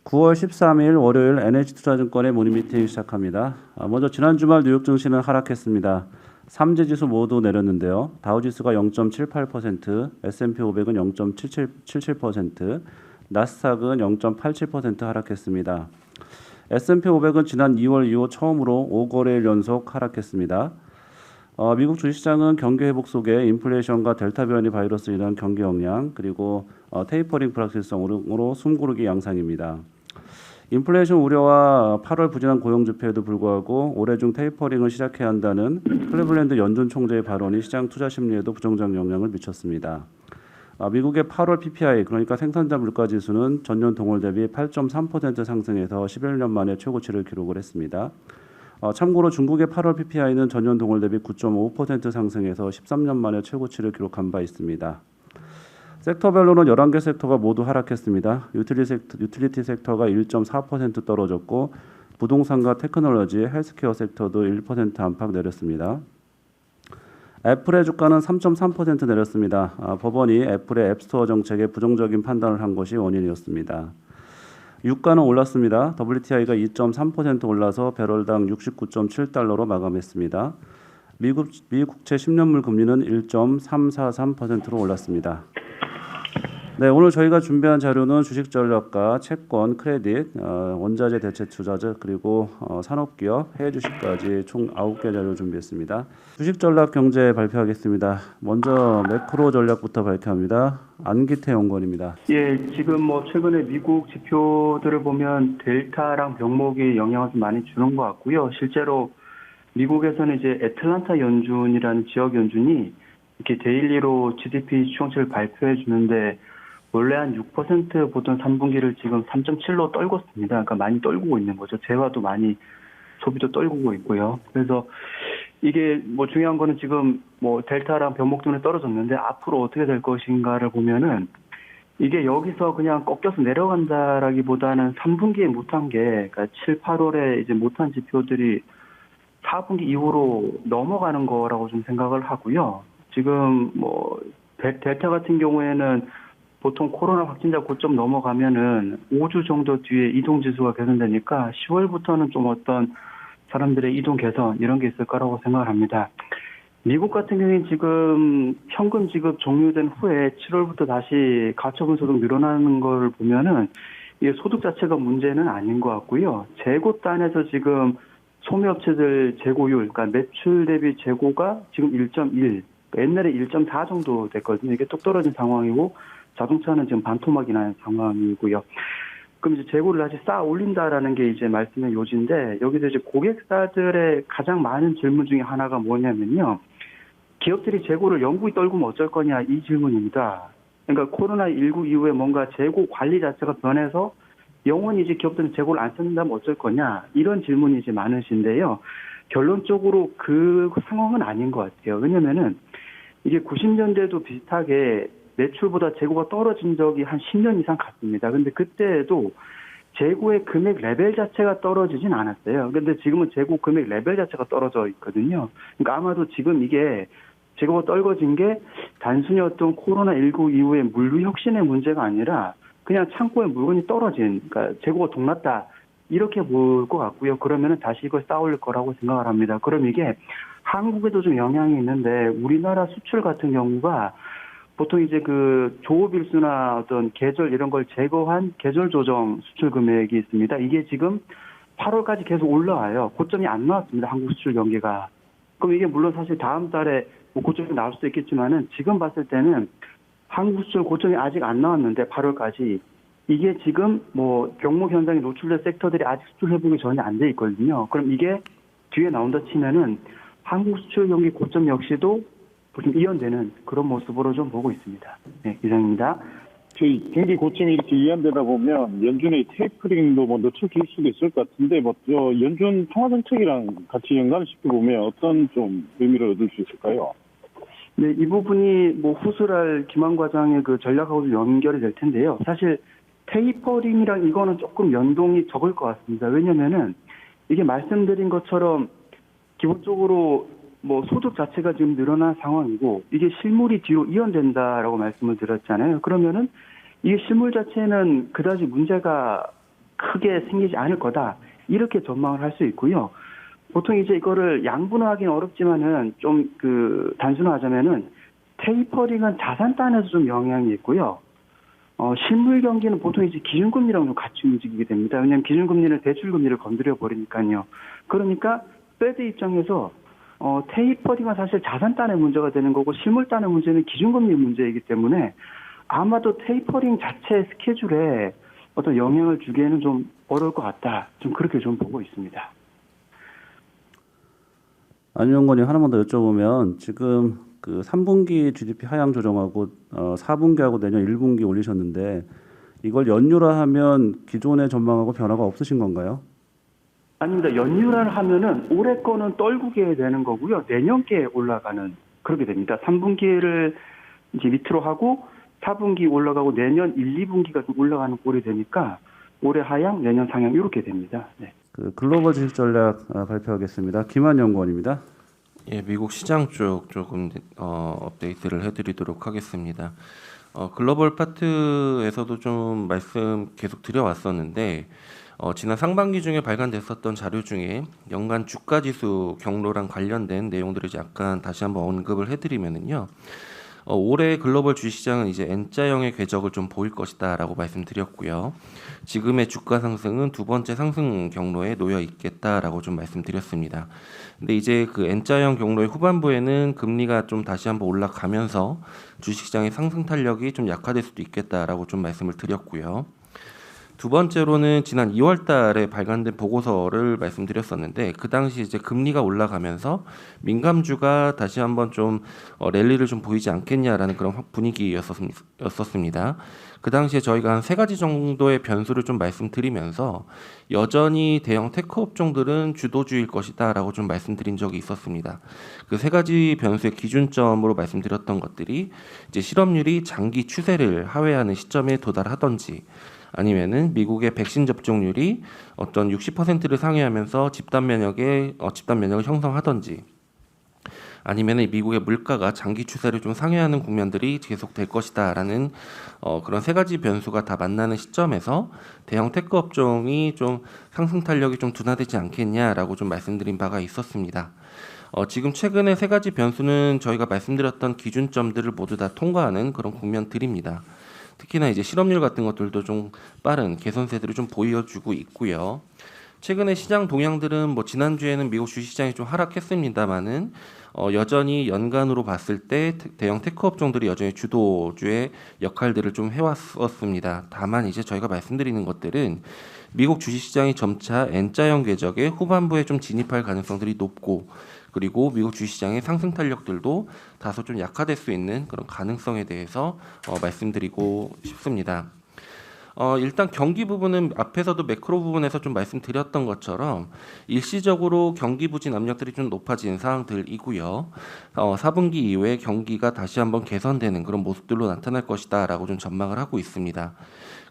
9월 13일 월요일 NH투자증권의 모닝 미팅 시작합니다. 먼저 지난 주말 뉴욕 증시는 하락했습니다. 3지 지수 모두 내렸는데요. 다우지수가 0.78%, S&P 500은 0.77%, 나스닥은 0.87% 하락했습니다. S&P 500은 지난 2월 이후 처음으로 5거래일 연속 하락했습니다. 미국 주식시장은 경기 회복 속에 인플레이션과 델타 변이 바이러스로 인한 경기 영향, 그리고 테이퍼링 불확실성으로 숨고르기 양상입니다. 인플레이션 우려와 8월 부진한 고용 지표에도 불구하고 올해 중 테이퍼링을 시작해야 한다는 클리블랜드 연준 총재의 발언이 시장 투자 심리에도 부정적 영향을 미쳤습니다. 미국의 8월 PPI, 그러니까 생산자 물가 지수는 전년 동월 대비 8.3% 상승해서 11년 만에 최고치를 기록을 했습니다. 참고로 중국의 8월 PPI는 전년 동월 대비 9.5% 상승해서 13년 만에 최고치를 기록한 바 있습니다. 섹터별로는 11개 섹터가 모두 하락했습니다. 유틸리티 섹터가 1.4% 떨어졌고 부동산과 테크놀로지, 헬스케어 섹터도 1% 안팎 내렸습니다. 애플의 주가는 3.3% 내렸습니다. 법원이 애플의 앱스토어 정책에 부정적인 판단을 한 것이 원인이었습니다. 유가는 올랐습니다. WTI가 2.3% 올라서 배럴당 69.7달러로 마감했습니다. 미국 국채 10년물 금리는 1.343%로 올랐습니다. 네, 오늘 저희가 준비한 자료는 주식 전략과 채권, 크레딧, 원자재 대체 투자자, 그리고 산업기업, 해외 주식까지 총 9개 자료를 준비했습니다. 주식 전략 경제 발표하겠습니다. 먼저 매크로 전략부터 발표합니다. 안기태 연구원입니다. 예, 지금 최근에 미국 지표들을 보면 델타랑 병목이 영향을 좀 많이 주는 것 같고요. 실제로 미국에서는 이제 애틀란타 연준이라는 지역 연준이 이렇게 데일리로 GDP 추정치를 발표해 주는데 원래 한 6% 보던 3분기를 지금 3.7로 떨궜습니다. 그러니까 많이 떨구고 있는 거죠. 재화도 많이 소비도 떨구고 있고요. 그래서 이게 중요한 거는 지금 델타랑 변목 때문에 떨어졌는데 앞으로 어떻게 될 것인가를 보면은 이게 여기서 그냥 꺾여서 내려간다라기보다는 3분기에 못한 게 그러니까 7, 8월에 이제 못한 지표들이 4분기 이후로 넘어가는 거라고 좀 생각을 하고요. 지금 델타 같은 경우에는 보통 코로나 확진자 고점 넘어가면은 5주 정도 뒤에 이동 지수가 개선되니까 10월부터는 좀 어떤 사람들의 이동 개선 이런 게 있을 거라고 생각을 합니다. 미국 같은 경우에는 지금 현금 지급 종료된 후에 7월부터 다시 가처분 소득 늘어나는 걸 보면은 이게 소득 자체가 문제는 아닌 것 같고요. 재고단에서 지금 소매업체들 재고율, 그러니까 매출 대비 재고가 지금 1.1, 옛날에 1.4 정도 됐거든요. 이게 뚝 떨어진 상황이고 자동차는 지금 반토막이 난 상황이고요. 그럼 이제 재고를 다시 쌓아 올린다라는 게 이제 말씀의 요지인데 여기서 이제 고객사들의 가장 많은 질문 중에 하나가 뭐냐면요. 기업들이 재고를 영구히 떨구면 어쩔 거냐 이 질문입니다. 그러니까 코로나19 이후에 뭔가 재고 관리 자체가 변해서 영원히 이제 기업들은 재고를 안 쓴다면 어쩔 거냐 이런 질문이 이제 많으신데요. 결론적으로 그 상황은 아닌 것 같아요. 왜냐면은 이게 90년대도 비슷하게 매출보다 재고가 떨어진 적이 한 10년 이상 갔습니다. 근데 그때도 재고의 금액 레벨 자체가 떨어지진 않았어요. 근데 지금은 재고 금액 레벨 자체가 떨어져 있거든요. 그러니까 아마도 지금 이게 재고가 떨어진 게 단순히 어떤 코로나19 이후의 물류 혁신의 문제가 아니라 그냥 창고에 물건이 떨어진, 그러니까 재고가 동났다. 이렇게 볼 것 같고요. 그러면은 다시 이걸 쌓아올릴 거라고 생각을 합니다. 그럼 이게 한국에도 좀 영향이 있는데 우리나라 수출 같은 경우가 보통 이제 그 조업일수나 어떤 계절 이런 걸 제거한 계절 조정 수출 금액이 있습니다. 이게 지금 8월까지 계속 올라와요. 고점이 안 나왔습니다. 한국 수출 경기가. 그럼 이게 물론 사실 다음 달에 고점이 나올 수도 있겠지만은 지금 봤을 때는 한국 수출 고점이 아직 안 나왔는데 8월까지 이게 지금 병목 현상에 노출된 섹터들이 아직 수출 회복이 전혀 안 돼 있거든요. 그럼 이게 뒤에 나온다 치면은 한국 수출 경기 고점 역시도 좀 이연되는 그런 모습으로 좀 보고 있습니다. 네, 이상입니다. 저희 경기 고점이 이렇게 이연되다 보면 연준의 테이퍼링도 늦춰질 수도 있을 것 같은데 연준 통화 정책이랑 같이 연관을 시켜보면 어떤 좀 의미를 얻을 수 있을까요? 네, 이 부분이 후술할 김한 과장의 그 전략하고도 연결이 될 텐데요. 사실 테이퍼링이랑 이거는 조금 연동이 적을 것 같습니다. 왜냐면은 이게 말씀드린 것처럼 기본적으로 소득 자체가 지금 늘어난 상황이고 이게 실물이 뒤로 이연된다라고 말씀을 드렸잖아요. 그러면은 이게 실물 자체는 그다지 문제가 크게 생기지 않을 거다. 이렇게 전망을 할 수 있고요. 보통 이제 이거를 양분화하기는 어렵지만은 좀 단순화하자면은 테이퍼링은 자산단에서 좀 영향이 있고요. 실물 경기는 보통 이제 기준금리랑 좀 같이 움직이게 됩니다. 왜냐하면 기준금리는 대출금리를 건드려 버리니까요. 그러니까 페드 입장에서 테이퍼링은 사실 자산단의 문제가 되는 거고 실물단의 문제는 기준금리 문제이기 때문에 아마도 테이퍼링 자체 스케줄에 어떤 영향을 주기에는 좀 어려울 것 같다. 좀 그렇게 좀 보고 있습니다. 안 의원님 하나만 더 여쭤보면 지금 그 3분기 GDP 하향 조정하고 4분기하고 내년 1분기 올리셨는데 이걸 연율화하면 기존의 전망하고 변화가 없으신 건가요? 아닙니다. 연율화를 하면은 올해 거는 떨구게 되는 거고요. 내년께 올라가는 그렇게 됩니다. 3분기를 이제 밑으로 하고 4분기 올라가고 내년 1, 2분기가 좀 올라가는 꼴이 되니까 올해 하향, 내년 상향 이렇게 됩니다. 네. 그 글로벌 주식 전략 발표하겠습니다. 김한 연구원입니다. 예, 미국 시장 쪽 조금 업데이트를 해드리도록 하겠습니다. 글로벌 파트에서도 좀 말씀 계속 드려왔었는데 지난 상반기 중에 발간됐었던 자료 중에 연간 주가지수 경로랑 관련된 내용들을 약간 다시 한번 언급을 해드리면은요. 올해 글로벌 주식시장은 이제 N자형의 궤적을 좀 보일 것이다라고 말씀드렸고요. 지금의 주가 상승은 두 번째 상승 경로에 놓여 있겠다라고 좀 말씀드렸습니다. 근데 이제 그 N자형 경로의 후반부에는 금리가 좀 다시 한번 올라가면서 주식시장의 상승 탄력이 좀 약화될 수도 있겠다라고 좀 말씀을 드렸고요. 두 번째로는 지난 2월 달에 발간된 보고서를 말씀드렸었는데 그 당시 이제 금리가 올라가면서 민감주가 다시 한번 좀 랠리를 좀 보이지 않겠냐라는 그런 분위기였었습니다. 그 당시에 저희가 한 3가지 정도의 변수를 좀 말씀드리면서 여전히 대형 테크 업종들은 주도주일 것이다라고 좀 말씀드린 적이 있었습니다. 그 3가지 변수의 기준점으로 말씀드렸던 것들이 이제 실업률이 장기 추세를 하회하는 시점에 도달하던지 아니면은 미국의 백신 접종률이 어떤 60%를 상회하면서 집단 면역을 형성하던지 아니면은 미국의 물가가 장기 추세를 좀 상회하는 국면들이 계속될 것이다라는 그런 3가지 변수가 다 만나는 시점에서 대형 테크 업종이 좀 상승 탄력이 좀 둔화되지 않겠냐라고 좀 말씀드린 바가 있었습니다. 지금 최근에 3가지 변수는 저희가 말씀드렸던 기준점들을 모두 다 통과하는 그런 국면들입니다. 특히나 이제 실업률 같은 것들도 좀 빠른 개선세들을 좀 보여주고 있고요. 최근에 시장 동향들은 뭐 지난주에는 미국 주식시장이 좀 하락했습니다만은 여전히 연간으로 봤을 때 대형 테크 업종들이 여전히 주도주의 역할들을 좀 해왔었습니다. 다만 이제 저희가 말씀드리는 것들은 미국 주식시장이 점차 N자형 궤적의 후반부에 좀 진입할 가능성들이 높고 그리고 미국 주식시장의 상승 탄력들도 다소 좀 약화될 수 있는 그런 가능성에 대해서 말씀드리고 싶습니다. 일단 경기 부분은 앞에서도 매크로 부분에서 좀 말씀드렸던 것처럼 일시적으로 경기 부진 압력들이 좀 높아진 상황들이고요. 4분기 이후에 경기가 다시 한번 개선되는 그런 모습들로 나타날 것이다라고 좀 전망을 하고 있습니다.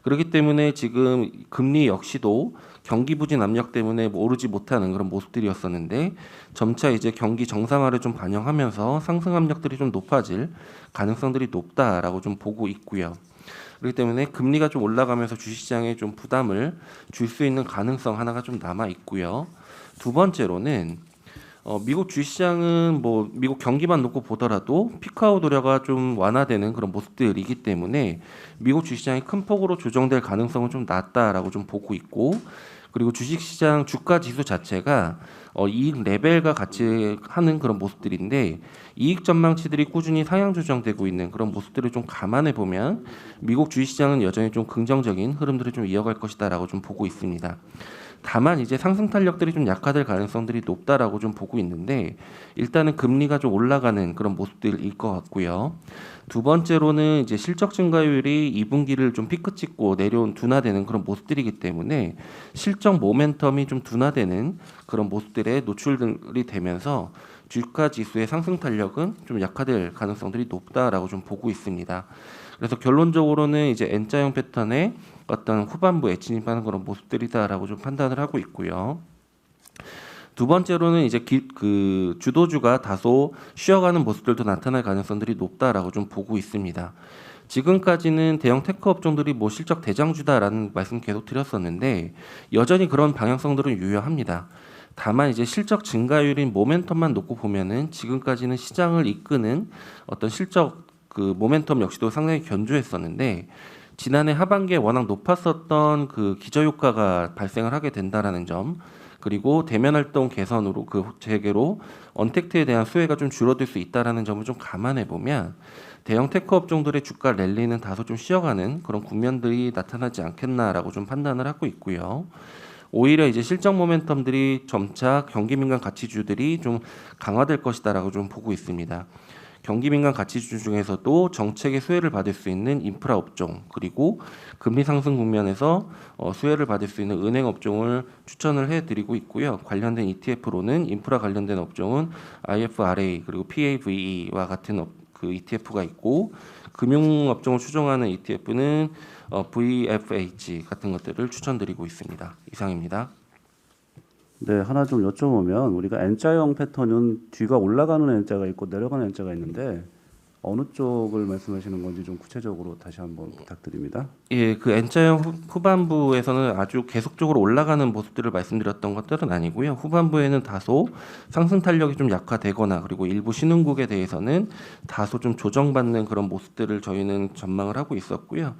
그렇기 때문에 지금 금리 역시도 경기 부진 압력 때문에 오르지 못하는 그런 모습들이었었는데 점차 이제 경기 정상화를 좀 반영하면서 상승 압력들이 좀 높아질 가능성들이 높다라고 좀 보고 있고요. 그렇기 때문에 금리가 좀 올라가면서 주식시장에 좀 부담을 줄 수 있는 가능성 하나가 좀 남아 있고요. 두 번째로는 미국 주식시장은 뭐 미국 경기만 놓고 보더라도 피크아웃 우려가 좀 완화되는 그런 모습들이기 때문에 미국 주식시장이 큰 폭으로 조정될 가능성은 좀 낮다라고 좀 보고 있고 그리고 주식시장 주가 지수 자체가 이익 레벨과 같이 하는 그런 모습들인데 이익 전망치들이 꾸준히 상향 조정되고 있는 그런 모습들을 좀 감안해 보면 미국 주식시장은 여전히 좀 긍정적인 흐름들을 좀 이어갈 것이다라고 좀 보고 있습니다. 다만 이제 상승 탄력들이 좀 약화될 가능성들이 높다라고 좀 보고 있는데 일단은 금리가 좀 올라가는 그런 모습들일 것 같고요. 두 번째로는 이제 실적 증가율이 2분기를 좀 피크 찍고 내려온 둔화되는 그런 모습들이기 때문에 실적 모멘텀이 좀 둔화되는 그런 모습들에 노출이 되면서 주가 지수의 상승 탄력은 좀 약화될 가능성들이 높다라고 좀 보고 있습니다. 그래서 결론적으로는 이제 N자형 패턴의 어떤 후반부에 진입하는 그런 모습들이다라고 좀 판단을 하고 있고요. 두 번째로는 이제 그 주도주가 다소 쉬어가는 모습들도 나타날 가능성들이 높다라고 좀 보고 있습니다. 지금까지는 대형 테크 업종들이 뭐 실적 대장주다라는 말씀 계속 드렸었는데 여전히 그런 방향성들은 유효합니다. 다만 이제 실적 증가율인 모멘텀만 놓고 보면은 지금까지는 시장을 이끄는 어떤 실적 그 모멘텀 역시도 상당히 견조했었는데 지난해 하반기에 워낙 높았었던 그 기저효과가 발생을 하게 된다라는 점, 그리고 대면 활동 개선으로 그 재개로 언택트에 대한 수혜가 좀 줄어들 수 있다라는 점을 좀 감안해 보면 대형 테크 업종들의 주가 랠리는 다소 좀 쉬어가는 그런 국면들이 나타나지 않겠나라고 좀 판단을 하고 있고요. 오히려 이제 실적 모멘텀들이 점차 경기 민감 가치주들이 좀 강화될 것이다라고 좀 보고 있습니다. 경기 민감 가치주 중에서도 정책의 수혜를 받을 수 있는 인프라 업종, 그리고 금리 상승 국면에서 수혜를 받을 수 있는 은행 업종을 추천을 해드리고 있고요. 관련된 ETF로는 인프라 관련된 업종은 IFRA 그리고 PAVE와 같은 그 ETF가 있고, 금융 업종을 추종하는 ETF는 VFH 같은 것들을 추천드리고 있습니다. 이상입니다. 네, 하나 좀 여쭤보면 우리가 N자형 패턴은 뒤가 올라가는 N자가 있고 내려가는 N자가 있는데 어느 쪽을 말씀하시는 건지 좀 구체적으로 다시 한번 부탁드립니다. 예, 그 N자형 후반부에서는 아주 계속적으로 올라가는 모습들을 말씀드렸던 것들은 아니고요. 후반부에는 다소 상승 탄력이 좀 약화되거나 그리고 일부 신흥국에 대해서는 다소 좀 조정받는 그런 모습들을 저희는 전망을 하고 있었고요.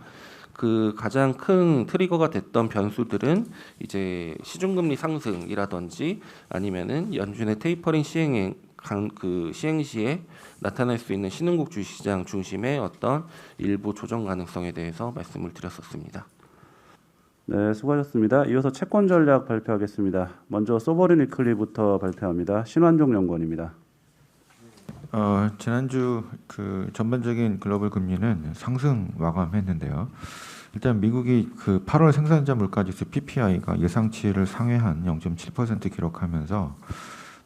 그 가장 큰 트리거가 됐던 변수들은 이제 시중금리 상승이라든지 아니면은 연준의 테이퍼링 그 시행 시에 나타날 수 있는 신흥국 주식시장 중심의 어떤 일부 조정 가능성에 대해서 말씀을 드렸었습니다. 네, 수고하셨습니다. 이어서 채권 전략 발표하겠습니다. 먼저 소버린 위클리부터 발표합니다. 신환종 연구원입니다. 지난주 그 전반적인 글로벌 금리는 상승 마감했는데요. 일단 미국이 그 8월 생산자 물가지수 PPI가 예상치를 상회한 0.7% 기록하면서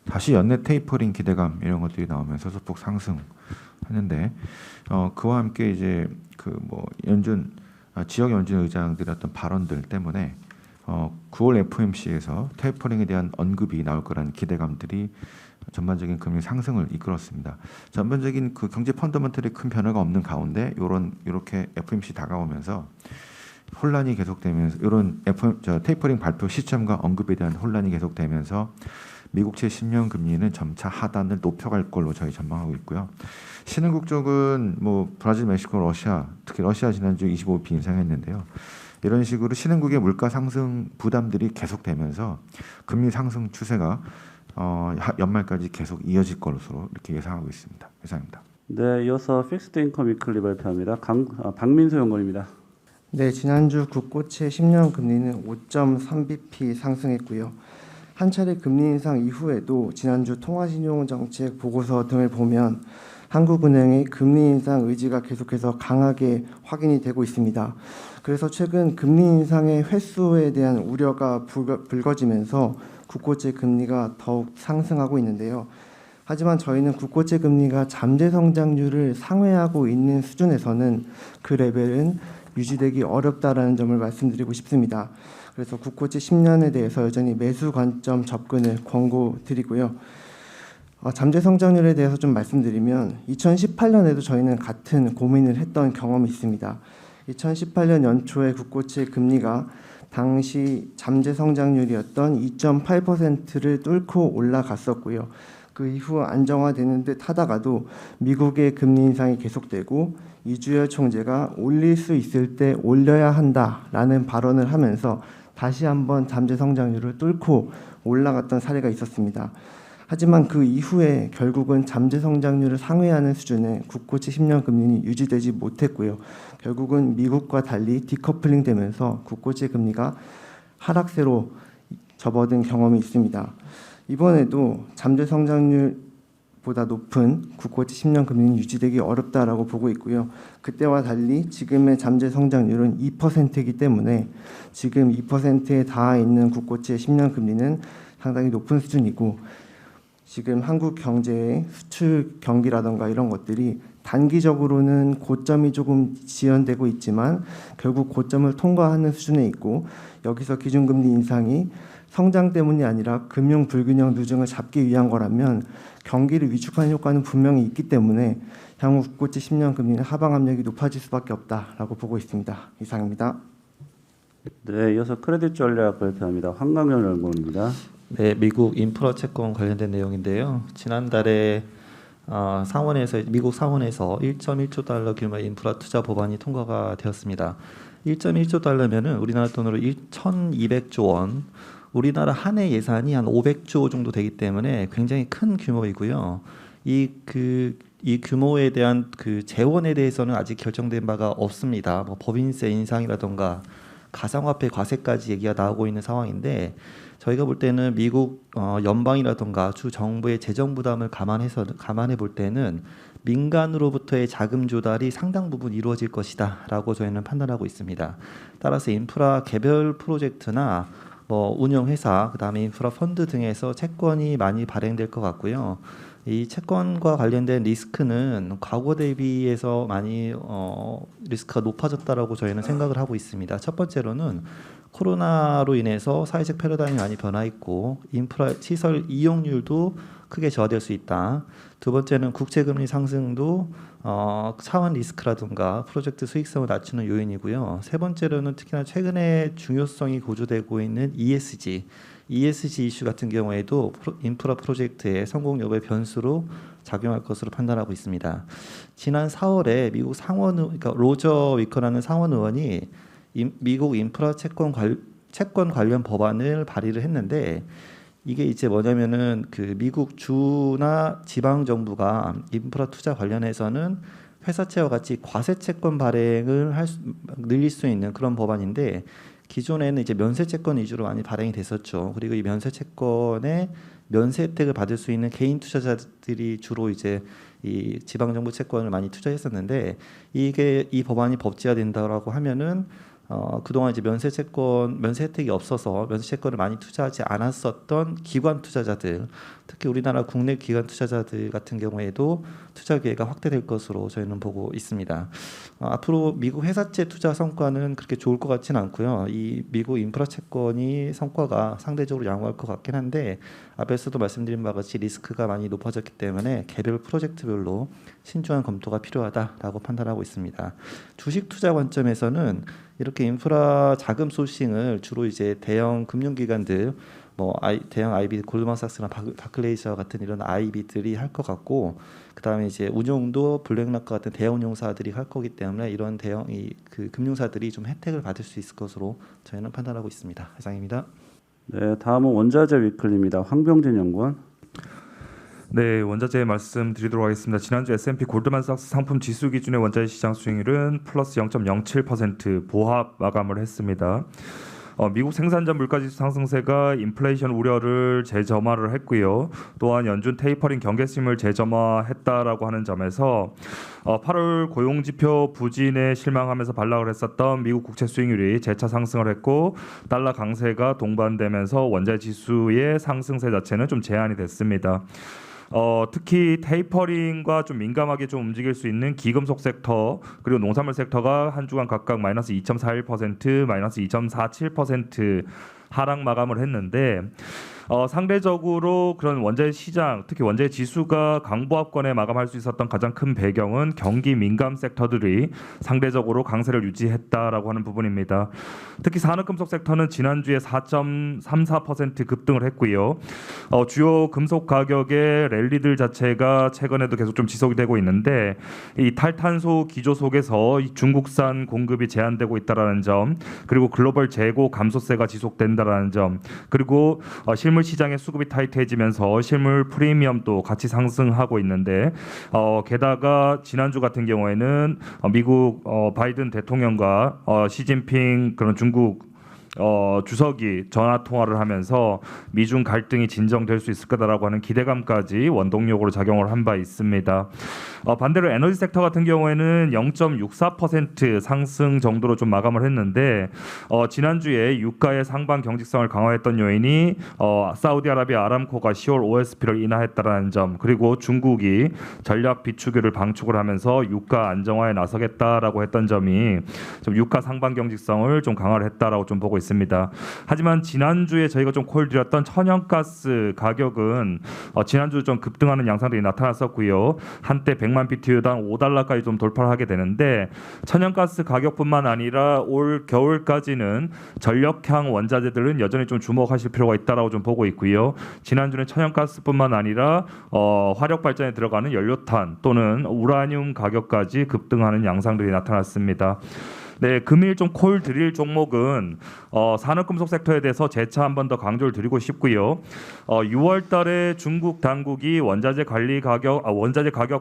다시 연내 테이퍼링 기대감 이런 것들이 나오면서 소폭 상승했는데 그와 함께 이제 그 뭐 지역 연준 의장들의 어떤 발언들 때문에 9월 FOMC에서 테이퍼링에 대한 언급이 나올 거라는 기대감들이 전반적인 금리 상승을 이끌었습니다. 전반적인 그 경제 펀더멘털이 큰 변화가 없는 가운데 이렇게 FOMC 다가오면서 혼란이 계속되면서 이런 테이퍼링 발표 시점과 언급에 대한 혼란이 계속되면서 미국채 10년 금리는 점차 하단을 높여갈 걸로 저희 전망하고 있고요. 신흥국 쪽은 뭐 브라질, 멕시코, 러시아, 특히 러시아 지난주 25bp 인상했는데요. 이런 식으로 신흥국의 물가 상승 부담들이 계속되면서 금리 상승 추세가 연말까지 계속 이어질 것으로 이렇게 예상하고 있습니다. 이상입니다. 네, 이어서 픽스드 인컴 위클리 발표합니다. 박민수 연구원입니다. 네, 지난주 국고채 10년 금리는 5.3bp 상승했고요. 한 차례 금리 인상 이후에도 지난주 통화신용정책 보고서 등을 보면 한국은행의 금리 인상 의지가 계속해서 강하게 확인이 되고 있습니다. 그래서 최근 금리 인상의 횟수에 대한 우려가 불거지면서 국고채 금리가 더욱 상승하고 있는데요. 하지만 저희는 국고채 금리가 잠재 성장률을 상회하고 있는 수준에서는 그 레벨은 유지되기 어렵다라는 점을 말씀드리고 싶습니다. 그래서 국고채 10년에 대해서 여전히 매수 관점 접근을 권고드리고요. 잠재 성장률에 대해서 좀 말씀드리면 2018년에도 저희는 같은 고민을 했던 경험이 있습니다. 2018년 연초에 국고채 금리가 당시 잠재 성장률이었던 2.8%를 뚫고 올라갔었고요. 그 이후 안정화되는 듯 하다가도 미국의 금리 인상이 계속되고 이주열 총재가 올릴 수 있을 때 올려야 한다라는 발언을 하면서 다시 한번 잠재 성장률을 뚫고 올라갔던 사례가 있었습니다. 하지만 그 이후에 결국은 잠재 성장률을 상회하는 수준의 국고채 10년 금리는 유지되지 못했고요. 결국은 미국과 달리 디커플링 되면서 국고채 금리가 하락세로 접어든 경험이 있습니다. 이번에도 잠재 성장률보다 높은 국고채 10년 금리는 유지되기 어렵다라고 보고 있고요. 그때와 달리 지금의 잠재 성장률은 2%이기 때문에 지금 2%에 닿아 있는 국고채 10년 금리는 상당히 높은 수준이고 지금 한국 경제의 수출 경기라던가 이런 것들이 단기적으로는 고점이 조금 지연되고 있지만 결국 고점을 통과하는 수준에 있고 여기서 기준금리 인상이 성장 때문이 아니라 금융 불균형 누정을 잡기 위한 거라면 경기를 위축하는 효과는 분명히 있기 때문에 향후 국고채 10년 금리는 하방 압력이 높아질 수밖에 없다라고 보고 있습니다. 이상입니다. 네, 이어서 크레딧 전략 발표합니다. 황강현 연구원입니다. 네, 미국 인프라 채권 관련된 내용인데요. 지난달에 미국 상원에서 1.1조 달러 규모의 인프라 투자 법안이 통과가 되었습니다. 1.1조 달러면은 우리나라 돈으로 1,200조 원, 우리나라 한 해 예산이 한 500조 정도 되기 때문에 굉장히 큰 규모이고요. 이 규모에 대한 그 재원에 대해서는 아직 결정된 바가 없습니다. 뭐 법인세 인상이라던가 가상화폐 과세까지 얘기가 나오고 있는 상황인데 저희가 볼 때는 미국 연방이라던가 주 정부의 재정 부담을 감안해 볼 때는 민간으로부터의 자금 조달이 상당 부분 이루어질 것이다라고 저희는 판단하고 있습니다. 따라서 인프라 개별 프로젝트나 뭐 운영회사, 그다음에 인프라 펀드 등에서 채권이 많이 발행될 것 같고요. 이 채권과 관련된 리스크는 과거 대비해서 많이 리스크가 높아졌다라고 저희는 생각을 하고 있습니다. 첫 번째로는 코로나로 인해서 사회적 패러다임이 많이 변화했고 인프라 시설 이용률도 크게 저하될 수 있다. 두 번째는 국채금리 상승도 차원 리스크라든가 프로젝트 수익성을 낮추는 요인이고요. 세 번째로는 특히나 최근에 중요성이 고조되고 있는 ESG 이슈 같은 경우에도 인프라 프로젝트의 성공 여부의 변수로 작용할 것으로 판단하고 있습니다. 지난 4월에 미국 그러니까 로저 위커라는 상원 의원이 미국 인프라 채권 관련 법안을 발의를 했는데 이게 이제 뭐냐면은 그 미국 주나 지방 정부가 인프라 투자 관련해서는 회사채와 같이 과세 채권 발행을 늘릴 수 있는 그런 법안인데 기존에는 이제 면세 채권 위주로 많이 발행이 됐었죠. 그리고 이 면세 채권에 면세 혜택을 받을 수 있는 개인 투자자들이 주로 이제 이 지방 정부 채권을 많이 투자했었는데 이 법안이 법제화된다라고 하면은 그동안 이제 면세 혜택이 없어서 면세 채권을 많이 투자하지 않았었던 기관 투자자들, 특히 우리나라 국내 기관 투자자들 같은 경우에도 투자 기회가 확대될 것으로 저희는 보고 있습니다. 앞으로 미국 회사채 투자 성과는 그렇게 좋을 것 같지는 않고요. 이 미국 인프라 채권이 성과가 상대적으로 양호할 것 같긴 한데 앞에서도 말씀드린 바와 같이 리스크가 많이 높아졌기 때문에 개별 프로젝트별로 신중한 검토가 필요하다라고 판단하고 있습니다. 주식 투자 관점에서는 이렇게 인프라 자금 소싱을 주로 이제 대형 금융기관들, 대형 IB, 골드만삭스나 바클레이스와 같은 이런 IB들이 할 것 같고, 그 다음에 이제 운용도 블랙락과 같은 대형 운용사들이 할 거기 때문에 이런 대형 그 금융사들이 좀 혜택을 받을 수 있을 것으로 저희는 판단하고 있습니다. 이상입니다. 네, 다음은 원자재 위클리입니다. 황병진 연구원. 네, 원자재 말씀드리도록 하겠습니다. 지난주 S&P 골드만삭스 상품 지수 기준의 원자재 시장 수익률은 플러스 0.07% 보합 마감을 했습니다. 미국 생산자 물가지수 상승세가 인플레이션 우려를 재점화를 했고요. 또한 연준 테이퍼링 경계심을 재점화했다라고 하는 점에서 8월 고용지표 부진에 실망하면서 반락을 했었던 미국 국채 수익률이 재차 상승을 했고 달러 강세가 동반되면서 원자재 지수의 상승세 자체는 좀 제한이 됐습니다. 특히 테이퍼링과 좀 민감하게 좀 움직일 수 있는 기금속 섹터 그리고 농산물 섹터가 한 주간 각각 마이너스 2.41%, 마이너스 2.47% 하락 마감을 했는데 상대적으로 그런 원자재 시장, 특히 원자재 지수가 강보합권에 마감할 수 있었던 가장 큰 배경은 경기 민감 섹터들이 상대적으로 강세를 유지했다라고 하는 부분입니다. 특히 산업금속 섹터는 지난주에 4.34% 급등을 했고요. 주요 금속 가격의 랠리들 자체가 최근에도 계속 좀 지속이 되고 있는데 이 탈탄소 기조 속에서 이 중국산 공급이 제한되고 있다라는 점, 그리고 글로벌 재고 감소세가 지속된다라는 점, 그리고 실물 시장의 수급이 타이트해지면서 실물 프리미엄도 같이 상승하고 있는데 게다가 지난주 같은 경우에는 미국 바이든 대통령과 시진핑 그런 중국 주석이 전화 통화를 하면서 미중 갈등이 진정될 수 있을 거다라고 하는 기대감까지 원동력으로 작용을 한 바 있습니다. 반대로 에너지 섹터 같은 경우에는 0.64% 상승 정도로 좀 마감을 했는데 지난주에 유가의 상방 경직성을 강화했던 요인이 사우디아라비아 아람코가 10월 OSP를 인하했다라는 점, 그리고 중국이 전략 비축유를 방축을 하면서 유가 안정화에 나서겠다라고 했던 점이 좀 유가 상방 경직성을 좀 강화를 했다라고 좀 보고 있습니다. 하지만 지난주에 저희가 좀 콜드렸던 천연가스 가격은 지난주 좀 급등하는 양상들이 나타났었고요. 한때 100만 BTU당 $5까지 좀 돌파를 하게 되는데, 천연가스 가격뿐만 아니라 올 겨울까지는 전력형 원자재들은 여전히 좀 주목하실 필요가 있다라고 좀 보고 있고요. 지난주는 천연가스뿐만 아니라 화력 발전에 들어가는 연료탄 또는 우라늄 가격까지 급등하는 양상들이 나타났습니다. 네, 금일 좀 콜 드릴 종목은 산업금속 섹터에 대해서 재차 한 번 더 강조를 드리고 싶고요. 6월달에 중국 당국이 원자재 가격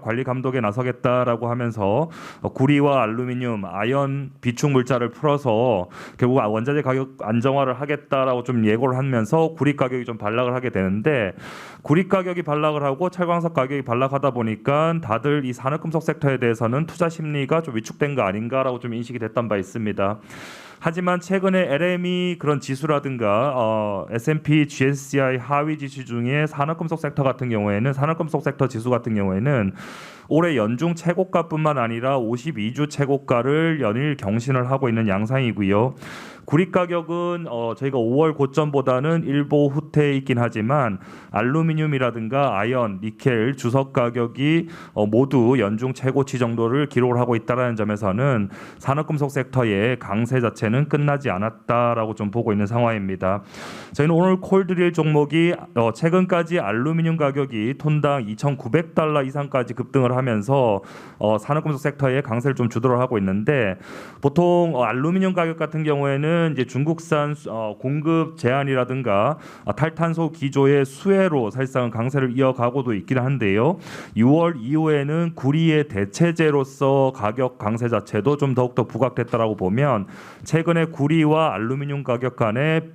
관리 감독에 나서겠다라고 하면서 구리와 알루미늄, 아연, 비축 물자를 풀어서 결국 원자재 가격 안정화를 하겠다라고 좀 예고를 하면서 구리 가격이 좀 반락을 하게 되는데, 구리 가격이 반락을 하고 철광석 가격이 반락하다 보니까 다들 이 산업금속 섹터에 대해서는 투자 심리가 좀 위축된 거 아닌가라고 좀 인식이 됐던 바 있습니다. 하지만 최근에 LME 그런 지수라든가 S&P GSCI 하위 지수 중에 산업금속 섹터 같은 경우에는, 산업금속 섹터 지수 같은 경우에는 올해 연중 최고가뿐만 아니라 52주 최고가를 연일 경신을 하고 있는 양상이고요. 구리 가격은 저희가 5월 고점보다는 일부 후퇴해 있긴 하지만 알루미늄이라든가 아연, 니켈, 주석 가격이 모두 연중 최고치 정도를 기록을 하고 있다는 점에서는 산업금속 sek터의 강세 자체는 끝나지 않았다라고 좀 보고 있는 상황입니다. 저희는 오늘 콜 드릴 종목이 최근까지 알루미늄 가격이 톤당 $2,900 이상까지 급등을 하면서 산업금속 섹터의 강세를 좀 주도를 하고 있는데, 보통 알루미늄 가격 같은 경우에는 이제 중국산 공급 제한이라든가 탈탄소 기조의 수혜로 사실상 강세를 이어가고도 있긴 한데요. 6월 이후에는 구리의 대체제로서 가격 강세 자체도 좀 더욱더 부각됐다라고 보면, 최근에 구리와 알루미늄 가격 간의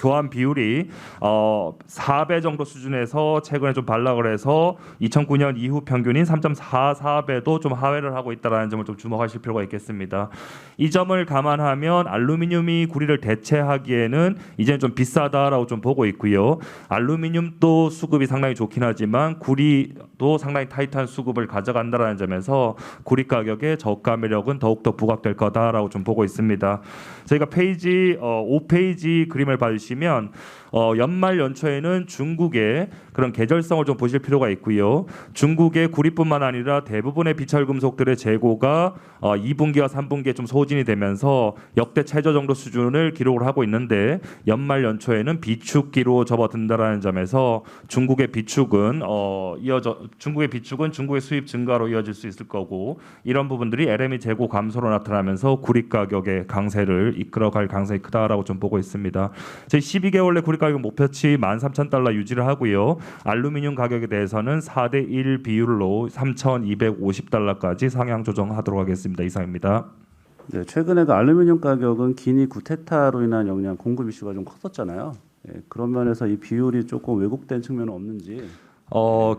교환 비율이 4배 정도 수준에서 최근에 좀 반락을 해서 2009년 이후 평균인 3.44배도 좀 하회를 하고 있다는 점을 좀 주목하실 필요가 있겠습니다. 이 점을 감안하면 알루미늄이 구리를 대체하기에는 이제는 좀 비싸다라고 좀 보고 있고요. 알루미늄도 수급이 상당히 좋긴 하지만 구리도 상당히 타이트한 수급을 가져간다는 점에서 구리 가격의 저가 매력은 더욱더 부각될 거다라고 좀 보고 있습니다. 저희가 페이지 5페이지 그림을 봐주시면 연말 연초에는 중국의 그런 계절성을 좀 보실 필요가 있고요. 중국의 구리뿐만 아니라 대부분의 비철 금속들의 재고가 2분기와 3분기에 좀 소진이 되면서 역대 최저 정도 수준을 기록을 하고 있는데, 연말 연초에는 비축기로 접어든다라는 점에서 중국의 비축은 중국의 수입 증가로 이어질 수 있을 거고, 이런 부분들이 LME 재고 감소로 나타나면서 구리 가격의 강세를 이끌어갈 가능성이 크다라고 좀 보고 있습니다. 저희 12개월 내 구리 가격 목표치 $13,000 유지를 하고요. 알루미늄 가격에 대해서는 4대1 비율로 $3,250까지 상향 조정하도록 하겠습니다. 이상입니다. 네, 최근에 그 알루미늄 가격은 기니 구테타로 인한 영향 공급 이슈가 좀 컸었잖아요. 그런 면에서 이 비율이 조금 왜곡된 측면은 없는지.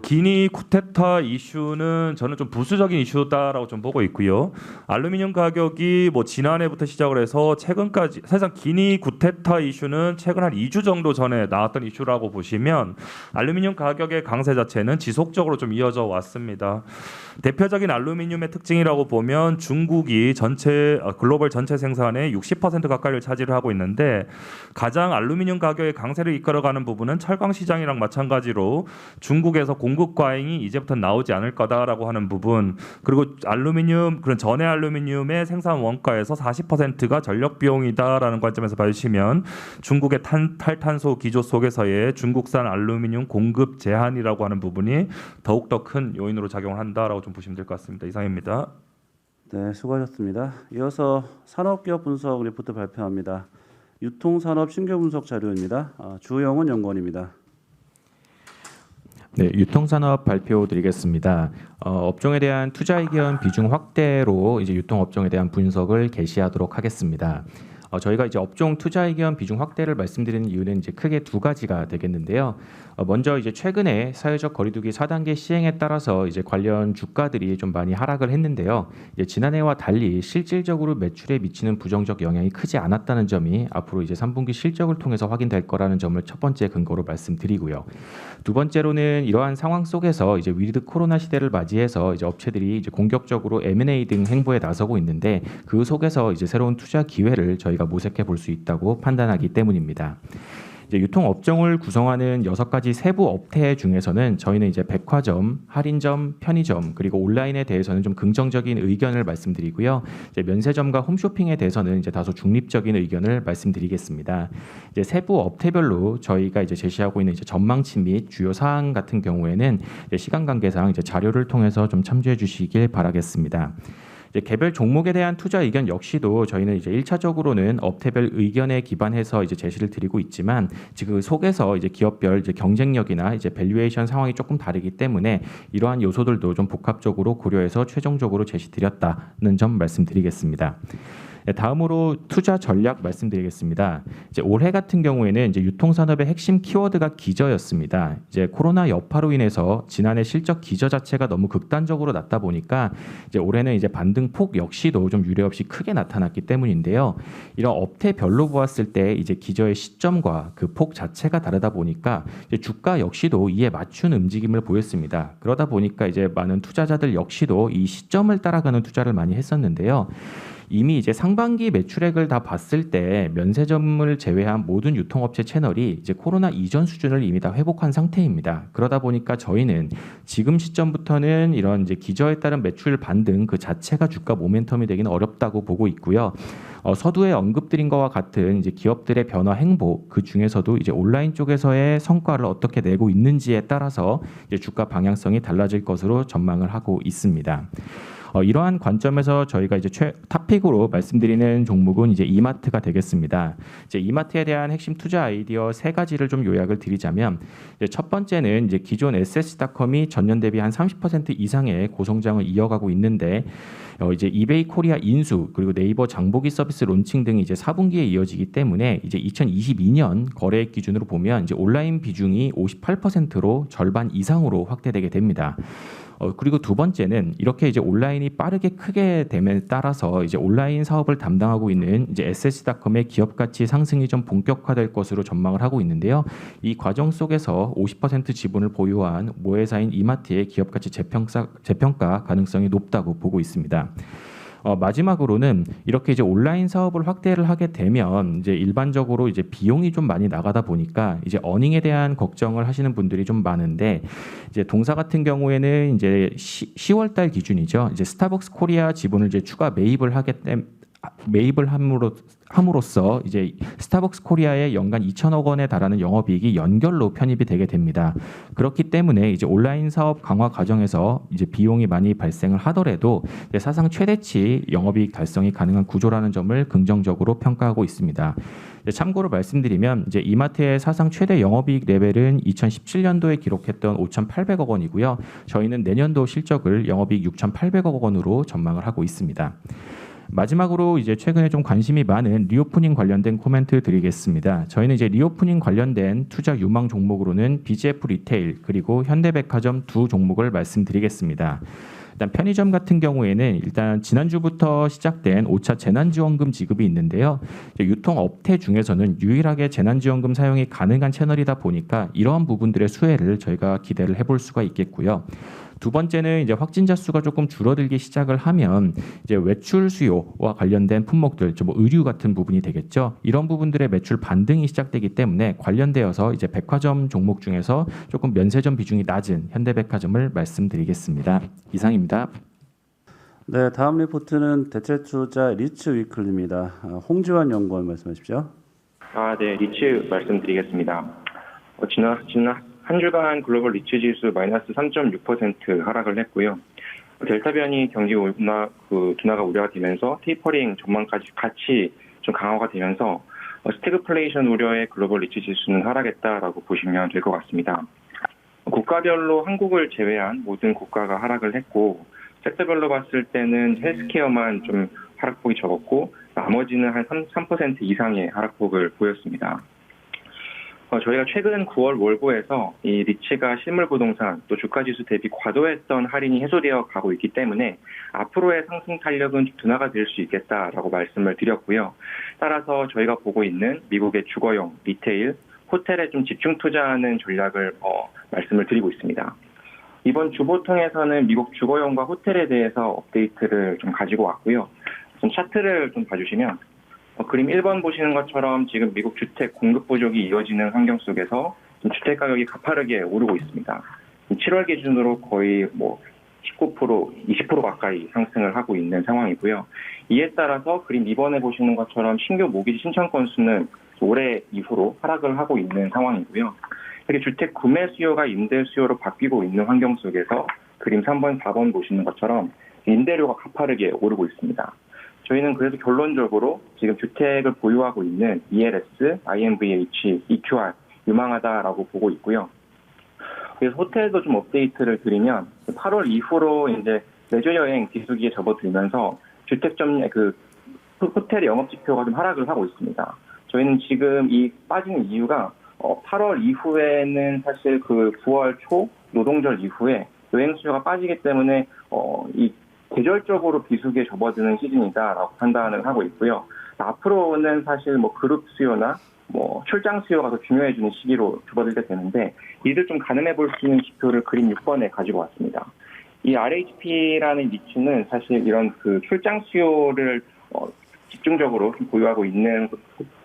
기니 쿠데타 이슈는 저는 좀 부수적인 이슈다라고 좀 보고 있고요. 알루미늄 가격이 뭐 지난해부터 시작을 해서 최근까지, 사실상 기니 쿠데타 이슈는 최근 한 2주 정도 전에 나왔던 이슈라고 보시면 알루미늄 가격의 강세 자체는 지속적으로 좀 이어져 왔습니다. 대표적인 알루미늄의 특징이라고 보면 중국이 글로벌 전체 생산의 60% 가까이를 차지를 하고 있는데, 가장 알루미늄 가격의 강세를 이끌어가는 부분은 철강 시장이랑 마찬가지로 중국에서 공급 과잉이 이제부터 나오지 않을 거다라고 하는 부분, 그리고 알루미늄 그런 전해 알루미늄의 생산 원가에서 40%가 전력 비용이다라는 관점에서 봐주시면 중국의 탈탄소 기조 속에서의 중국산 알루미늄 공급 제한이라고 하는 부분이 더욱더 큰 요인으로 작용을 한다라고 좀 보시면 될 것 같습니다. 이상입니다. 네, 수고하셨습니다. 이어서 산업기업 분석 리포트 발표합니다. 유통산업 신규 분석 자료입니다. 주영훈 연구원입니다. 네, 유통산업 발표 드리겠습니다. 업종에 대한 투자 의견 비중 확대로 이제 유통업종에 대한 분석을 개시하도록 하겠습니다. 저희가 이제 업종 투자 의견 비중 확대를 말씀드리는 이유는 이제 크게 두 가지가 되겠는데요. 먼저 이제 최근에 사회적 거리두기 4단계 시행에 따라서 이제 관련 주가들이 좀 많이 하락을 했는데요. 이제 지난해와 달리 실질적으로 매출에 미치는 부정적 영향이 크지 않았다는 점이 앞으로 이제 3분기 실적을 통해서 확인될 거라는 점을 첫 번째 근거로 말씀드리고요. 두 번째로는 이러한 상황 속에서 이제 위드 코로나 시대를 맞이해서 이제 업체들이 이제 공격적으로 M&A 등 행보에 나서고 있는데 그 속에서 이제 새로운 투자 기회를 저희가 모색해 볼 수 있다고 판단하기 때문입니다. 이제 유통 업종을 구성하는 6가지 세부 업태 중에서는 저희는 이제 백화점, 할인점, 편의점 그리고 온라인에 대해서는 좀 긍정적인 의견을 말씀드리고요. 이제 면세점과 홈쇼핑에 대해서는 이제 다소 중립적인 의견을 말씀드리겠습니다. 이제 세부 업태별로 저희가 이제 제시하고 있는 이제 전망치 및 주요 사항 같은 경우에는 이제 시간 관계상 이제 자료를 통해서 좀 참조해 주시길 바라겠습니다. 이제 개별 종목에 대한 투자 의견 역시도 저희는 이제 1차적으로는 업태별 의견에 기반해서 이제 제시를 드리고 있지만 지금 그 속에서 이제 기업별 이제 경쟁력이나 이제 밸류에이션 상황이 조금 다르기 때문에 이러한 요소들도 좀 복합적으로 고려해서 최종적으로 제시드렸다는 점 말씀드리겠습니다. 다음으로 투자 전략 말씀드리겠습니다. 이제 올해 같은 경우에는 이제 유통산업의 핵심 키워드가 기저였습니다. 이제 코로나 여파로 인해서 지난해 실적 기저 자체가 너무 극단적으로 났다 보니까 이제 올해는 이제 반등폭 역시도 좀 유례없이 크게 나타났기 때문인데요. 이런 업태별로 보았을 때 이제 기저의 시점과 그 폭 자체가 다르다 보니까 이제 주가 역시도 이에 맞춘 움직임을 보였습니다. 그러다 보니까 이제 많은 투자자들 역시도 이 시점을 따라가는 투자를 많이 했었는데요. 이미 이제 상반기 매출액을 다 봤을 때 면세점을 제외한 모든 유통업체 채널이 이제 코로나 이전 수준을 이미 다 회복한 상태입니다. 그러다 보니까 저희는 지금 시점부터는 이런 이제 기저에 따른 매출 반등 그 자체가 주가 모멘텀이 되기는 어렵다고 보고 있고요. 서두에 언급드린 것과 같은 이제 기업들의 변화 행보 그 중에서도 이제 온라인 쪽에서의 성과를 어떻게 내고 있는지에 따라서 이제 주가 방향성이 달라질 것으로 전망을 하고 있습니다. 이러한 관점에서 저희가 이제 탑픽으로 말씀드리는 종목은 이제 이마트가 되겠습니다. 이제 이마트에 대한 핵심 투자 아이디어 3가지를 좀 요약을 드리자면 이제 첫 번째는 이제 기존 SS닷컴이 전년 대비 한 30% 이상의 고성장을 이어가고 있는데 이제 이베이 코리아 인수 그리고 네이버 장보기 서비스 론칭 등이 이제 4분기에 이어지기 때문에 이제 2022년 거래액 기준으로 보면 이제 온라인 비중이 58%로 절반 이상으로 확대되게 됩니다. 그리고 두 번째는 이렇게 이제 온라인이 빠르게 크게 됨에 따라서 이제 온라인 사업을 담당하고 있는 이제 SS닷컴의 기업 가치 상승이 좀 본격화될 것으로 전망을 하고 있는데요. 이 과정 속에서 50% 지분을 보유한 모회사인 이마트의 기업 가치 재평가 가능성이 높다고 보고 있습니다. 마지막으로는 이렇게 이제 온라인 사업을 확대를 하게 되면 이제 일반적으로 이제 비용이 좀 많이 나가다 보니까 이제 어닝에 대한 걱정을 하시는 분들이 좀 많은데 이제 동사 같은 경우에는 이제 10월 달 기준이죠. 이제 스타벅스 코리아 지분을 이제 추가 매입을 함으로써 이제 스타벅스 코리아의 연간 2천억 원에 달하는 영업이익이 연결로 편입이 되게 됩니다. 그렇기 때문에 이제 온라인 사업 강화 과정에서 이제 비용이 많이 발생을 하더라도 사상 최대치 영업이익 달성이 가능한 구조라는 점을 긍정적으로 평가하고 있습니다. 참고로 말씀드리면 이제 이마트의 사상 최대 영업이익 레벨은 2017년도에 기록했던 5,800억 원이고요. 저희는 내년도 실적을 영업이익 6,800억 원으로 전망을 하고 있습니다. 마지막으로 이제 최근에 좀 관심이 많은 리오프닝 관련된 코멘트 드리겠습니다. 저희는 이제 리오프닝 관련된 투자 유망 종목으로는 BGF 리테일 그리고 현대백화점 두 종목을 말씀드리겠습니다. 일단 편의점 같은 경우에는 일단 지난주부터 시작된 5차 재난지원금 지급이 있는데요. 유통업태 중에서는 유일하게 재난지원금 사용이 가능한 채널이다 보니까 이러한 부분들의 수혜를 저희가 기대를 해볼 수가 있겠고요. 두 번째는 이제 확진자 수가 조금 줄어들기 시작을 하면 이제 외출 수요와 관련된 품목들, 뭐 의류 같은 부분이 되겠죠. 이런 부분들의 매출 반등이 시작되기 때문에 관련되어서 이제 백화점 종목 중에서 조금 면세점 비중이 낮은 현대백화점을 말씀드리겠습니다. 이상입니다. 네, 다음 리포트는 대체투자 리츠 위클리입니다. 홍지환 연구원 말씀하십시오. 네, 리츠 말씀드리겠습니다. 지난 한 주간 글로벌 리츠 지수 마이너스 3.6% 하락을 했고요. 델타 변이 경기 둔화가 우려가 되면서 테이퍼링 전망까지 같이 좀 강화가 되면서 스태그플레이션 우려의 글로벌 리츠 지수는 하락했다라고 보시면 될 것 같습니다. 국가별로 한국을 제외한 모든 국가가 하락을 했고 섹터별로 봤을 때는 헬스케어만 좀 하락폭이 적었고 나머지는 한 3% 이상의 하락폭을 보였습니다. 저희가 최근 9월 월고에서 이 리츠가 실물 부동산 또 주가지수 대비 과도했던 할인이 해소되어 가고 있기 때문에 앞으로의 상승 탄력은 좀 둔화가 될 수 있겠다라고 말씀을 드렸고요. 따라서 저희가 보고 있는 미국의 주거용, 리테일, 호텔에 좀 집중 투자하는 전략을 말씀을 드리고 있습니다. 이번 주보통에서는 미국 주거용과 호텔에 대해서 업데이트를 좀 가지고 왔고요. 좀 차트를 좀 봐주시면 그림 1번 보시는 것처럼 지금 미국 주택 공급 부족이 이어지는 환경 속에서 주택 가격이 가파르게 오르고 있습니다. 7월 기준으로 거의 19%, 20% 가까이 상승을 하고 있는 상황이고요. 이에 따라서 그림 2번에 보시는 것처럼 신규 모기지 신청 건수는 올해 이후로 하락을 하고 있는 상황이고요. 이렇게 주택 구매 수요가 임대 수요로 바뀌고 있는 환경 속에서 그림 3번, 4번 보시는 것처럼 임대료가 가파르게 오르고 있습니다. 저희는 그래서 결론적으로 지금 주택을 보유하고 있는 ELS, IMVH, EQR 유망하다라고 보고 있고요. 그래서 호텔도 좀 업데이트를 드리면 8월 이후로 이제 레저 여행 비수기에 접어들면서 주택점 호텔의 영업 지표가 좀 하락을 하고 있습니다. 저희는 지금 이 빠지는 이유가 8월 이후에는 사실 9월 초 노동절 이후에 여행 수요가 빠지기 때문에 이 계절적으로 비수기에 접어드는 시즌이다라고 판단을 하고 있고요. 앞으로는 사실 그룹 수요나 출장 수요가 더 중요해지는 시기로 접어들게 되는데 이를 좀 가늠해 볼 수 있는 지표를 그림 6번에 가지고 왔습니다. 이 RHP라는 니치는 사실 이런 출장 수요를 집중적으로 좀 보유하고 있는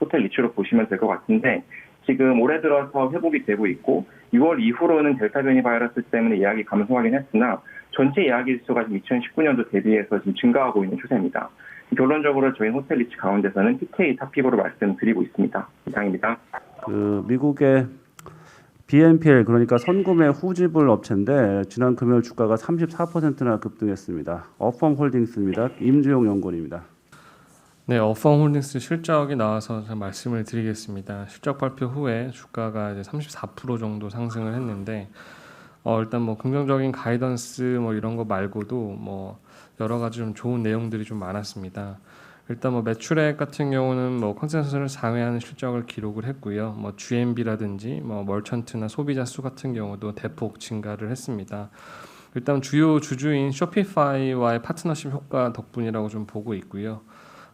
호텔 니치로 보시면 될 것 같은데 지금 올해 들어서 회복이 되고 있고 6월 이후로는 델타 변이 바이러스 때문에 예약이 감소하긴 했으나 전체 예약일 수가 2019년도 대비해서 지금 증가하고 있는 추세입니다. 결론적으로 저희 호텔 리츠 가운데서는 PTA 탑픽으로 말씀드리고 있습니다. 이상입니다. 미국의 BNPL 그러니까 선구매 후지불 업체인데 지난 금요일 주가가 34%나 급등했습니다. 어펌 홀딩스입니다. 임주용 연구원입니다. 네, 어펌 홀딩스 실적이 나와서 말씀을 드리겠습니다. 실적 발표 후에 주가가 이제 34% 정도 상승을 했는데 일단 긍정적인 가이던스 이런 거 말고도 여러 가지 좀 좋은 내용들이 좀 많았습니다. 일단 매출액 같은 경우는 컨센서스를 상회하는 실적을 기록을 했고요. GMB라든지 멀천트나 소비자 수 같은 경우도 대폭 증가를 했습니다. 일단 주요 주주인 쇼피파이와의 파트너십 효과 덕분이라고 좀 보고 있고요.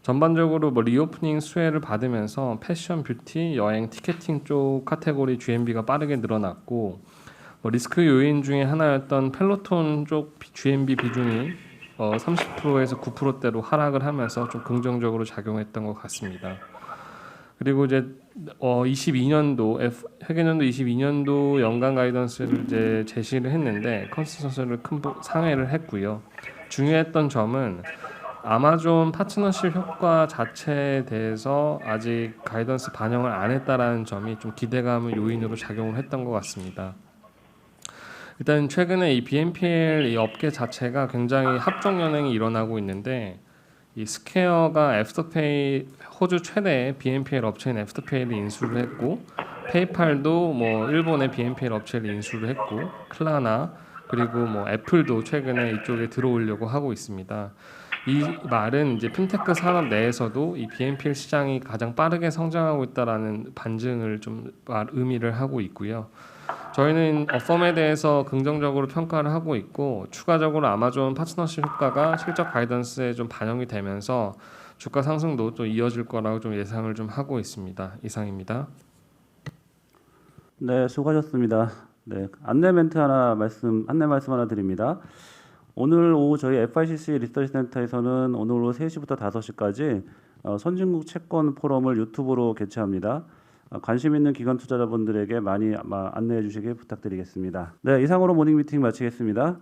전반적으로 리오프닝 수혜를 받으면서 패션, 뷰티, 여행, 티켓팅 쪽 카테고리 GMB가 빠르게 늘어났고 리스크 요인 중에 하나였던 펠로톤 쪽 GMB 비중이 30%에서 9%대로 하락을 하면서 좀 긍정적으로 작용했던 것 같습니다. 그리고 이제 22년도 회계년도 22년도 연간 가이던스를 이제 제시를 했는데 컨센서스를 큰 상회를 했고요. 중요했던 점은 아마존 파트너십 효과 자체에 대해서 아직 가이던스 반영을 안 했다라는 점이 좀 기대감을 요인으로 작용을 했던 것 같습니다. 일단 최근에 이 BNPL 이 업계 자체가 굉장히 합종 연행이 일어나고 있는데 이 스퀘어가 애프터페이 호주 최대의 BNPL 업체인 애프터페이를 인수를 했고 페이팔도 일본의 BNPL 업체를 인수를 했고 클라나 그리고 애플도 최근에 이쪽에 들어오려고 하고 있습니다. 이 말은 이제 핀테크 산업 내에서도 이 BNPL 시장이 가장 빠르게 성장하고 있다라는 반증을 좀 의미를 하고 있고요. 저희는 어펌에 대해서 긍정적으로 평가를 하고 있고 추가적으로 아마존 파트너십 효과가 실적 가이던스에 좀 반영이 되면서 주가 상승도 좀 이어질 거라고 좀 예상을 좀 하고 있습니다. 이상입니다. 네, 수고하셨습니다. 네, 안내 말씀 하나 드립니다. 오늘 오후 저희 FICC 리서치 센터에서는 오늘 오후 3시부터 5시까지 선진국 채권 포럼을 유튜브로 개최합니다. 관심 있는 기관 투자자분들에게 많이 안내해 주시길 부탁드리겠습니다. 네, 이상으로 모닝 미팅 마치겠습니다.